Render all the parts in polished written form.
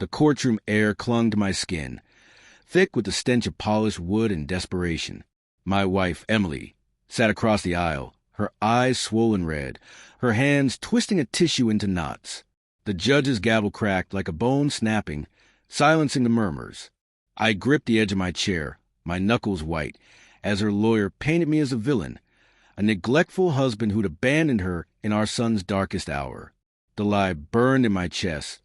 The courtroom air clung to my skin, thick with the stench of polished wood and desperation. My wife, Emily, sat across the aisle, her eyes swollen red, her hands twisting a tissue into knots. The judge's gavel cracked like a bone snapping, silencing the murmurs. I gripped the edge of my chair, my knuckles white, as her lawyer painted me as a villain, a neglectful husband who'd abandoned her in our son's darkest hour. The lie burned in my chest,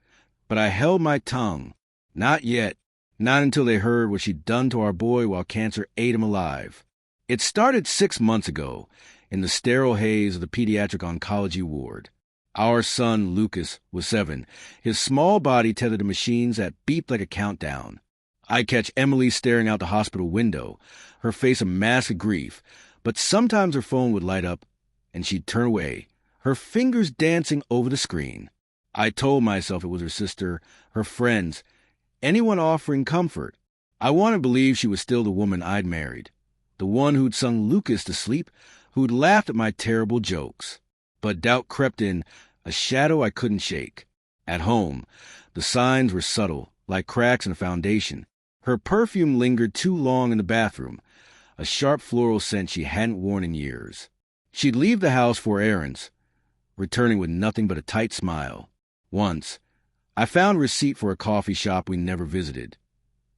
but I held my tongue. Not yet. Not until they heard what she'd done to our boy while cancer ate him alive. It started 6 months ago, in the sterile haze of the pediatric oncology ward. Our son, Lucas, was 7, his small body tethered to machines that beeped like a countdown. I catch Emily staring out the hospital window, her face a mask of grief, but sometimes her phone would light up, and she'd turn away, her fingers dancing over the screen. I told myself it was her sister, her friends, anyone offering comfort. I wanted to believe she was still the woman I'd married, the one who'd sung Lucas to sleep, who'd laughed at my terrible jokes. But doubt crept in, a shadow I couldn't shake. At home, the signs were subtle, like cracks in a foundation. Her perfume lingered too long in the bathroom, a sharp floral scent she hadn't worn in years. She'd leave the house for errands, returning with nothing but a tight smile. Once, I found a receipt for a coffee shop we never visited,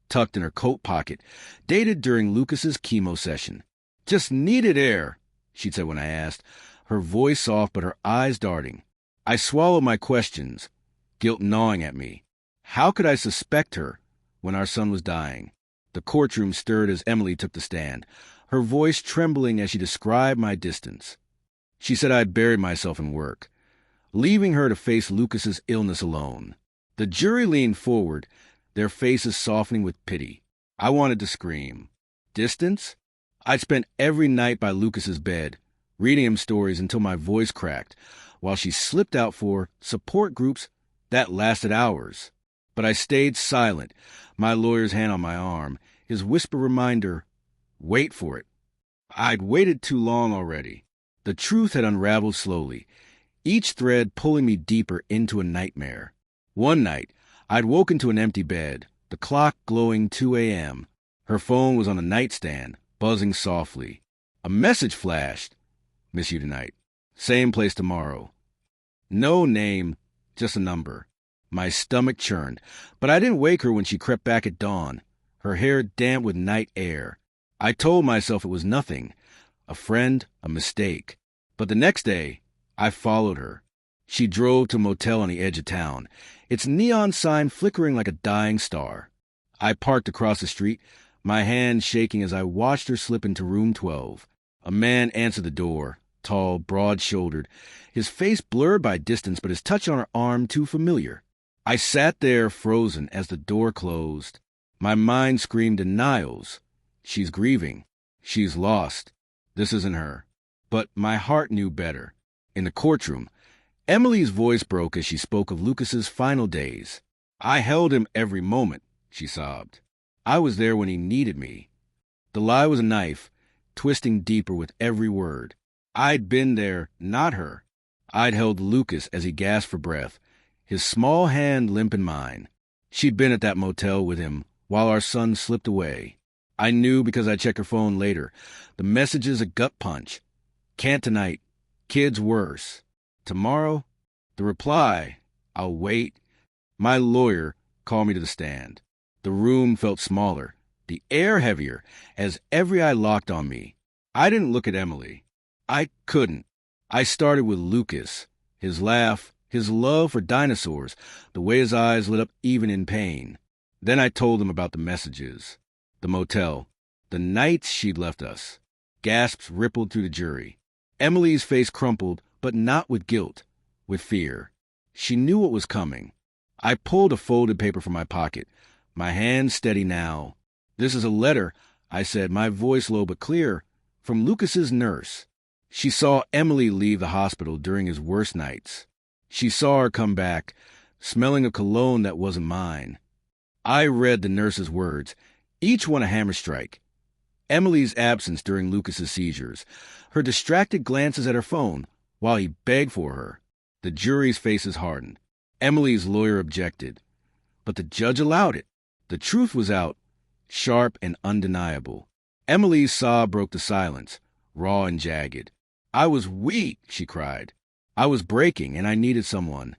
tucked in her coat pocket, dated during Lucas's chemo session. "Just needed air," she'd said when I asked, her voice soft but her eyes darting. I swallowed my questions, guilt gnawing at me. How could I suspect her when our son was dying? The courtroom stirred as Emily took the stand, her voice trembling as she described my distance. She said I'd buried myself in work, leaving her to face Lucas's illness alone. The jury leaned forward, their faces softening with pity. I wanted to scream. Distance? I'd spent every night by Lucas's bed, reading him stories until my voice cracked, while she slipped out for support groups that lasted hours. But I stayed silent, my lawyer's hand on my arm, his whisper reminder, wait for it. I'd waited too long already. The truth had unraveled slowly, each thread pulling me deeper into a nightmare. One night, I'd woken to an empty bed, the clock glowing 2 a.m. Her phone was on the nightstand, buzzing softly. A message flashed. Miss you tonight. Same place tomorrow. No name, just a number. My stomach churned, but I didn't wake her when she crept back at dawn, her hair damp with night air. I told myself it was nothing, a friend, a mistake. But the next day, I followed her. She drove to a motel on the edge of town, its neon sign flickering like a dying star. I parked across the street, my hand shaking as I watched her slip into room 12. A man answered the door, tall, broad-shouldered, his face blurred by distance but his touch on her arm too familiar. I sat there frozen as the door closed. My mind screamed denials. She's grieving. She's lost. This isn't her. But my heart knew better. In the courtroom, Emily's voice broke as she spoke of Lucas's final days. I held him every moment, she sobbed. I was there when he needed me. The lie was a knife, twisting deeper with every word. I'd been there, not her. I'd held Lucas as he gasped for breath, his small hand limp in mine. She'd been at that motel with him while our son slipped away. I knew because I checked her phone later. The messages a gut punch. Can't tonight. Kids worse. Tomorrow? The reply. I'll wait. My lawyer called me to the stand. The room felt smaller, the air heavier, as every eye locked on me. I didn't look at Emily. I couldn't. I started with Lucas, his laugh, his love for dinosaurs, the way his eyes lit up even in pain. Then I told him about the messages, the motel, the nights she'd left us. Gasps rippled through the jury. Emily's face crumpled, but not with guilt, with fear. She knew what was coming. I pulled a folded paper from my pocket, my hand steady now. This is a letter, I said, my voice low but clear, from Lucas's nurse. She saw Emily leave the hospital during his worst nights. She saw her come back, smelling a cologne that wasn't mine. I read the nurse's words, each one a hammer strike. Emily's absence during Lucas's seizures, her distracted glances at her phone while he begged for her. The jury's faces hardened. Emily's lawyer objected. but the judge allowed it. The truth was out, sharp and undeniable. Emily's sob broke the silence, raw and jagged. I was weak, she cried. I was breaking, and I needed someone.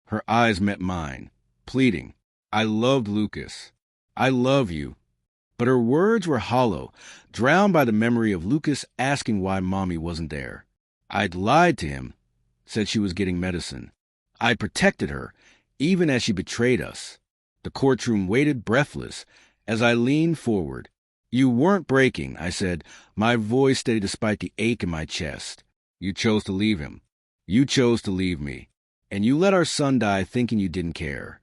Her eyes met mine, pleading. I loved Lucas. I love you. But her words were hollow, drowned by the memory of Lucas asking why Mommy wasn't there. I'd lied to him, said she was getting medicine. I'd protected her, even as she betrayed us. The courtroom waited breathless as I leaned forward. You weren't breaking, I said, my voice steady despite the ache in my chest. You chose to leave him. You chose to leave me. And you let our son die thinking you didn't care.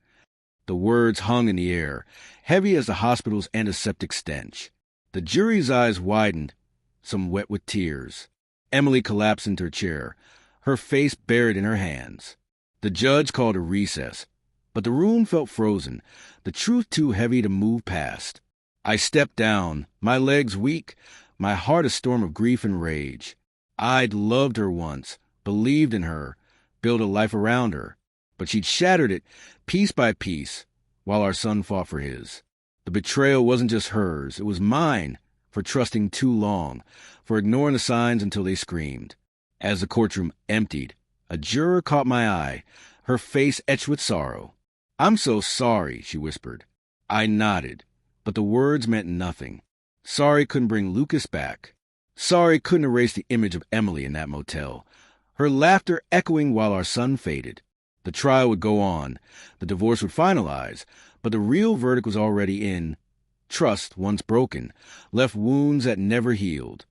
The words hung in the air, heavy as the hospital's antiseptic stench. The jury's eyes widened, some wet with tears. Emily collapsed into her chair, her face buried in her hands. The judge called a recess, but the room felt frozen, the truth too heavy to move past. I stepped down, my legs weak, my heart a storm of grief and rage. I'd loved her once, believed in her, built a life around her, but she'd shattered it piece by piece while our son fought for his. The betrayal wasn't just hers, it was mine, for trusting too long, for ignoring the signs until they screamed. As the courtroom emptied, a juror caught my eye, her face etched with sorrow. I'm so sorry, she whispered. I nodded, but the words meant nothing. Sorry couldn't bring Lucas back. Sorry couldn't erase the image of Emily in that motel, her laughter echoing while our son faded. The trial would go on, the divorce would finalize, but the real verdict was already in. Trust, once broken, left wounds that never healed.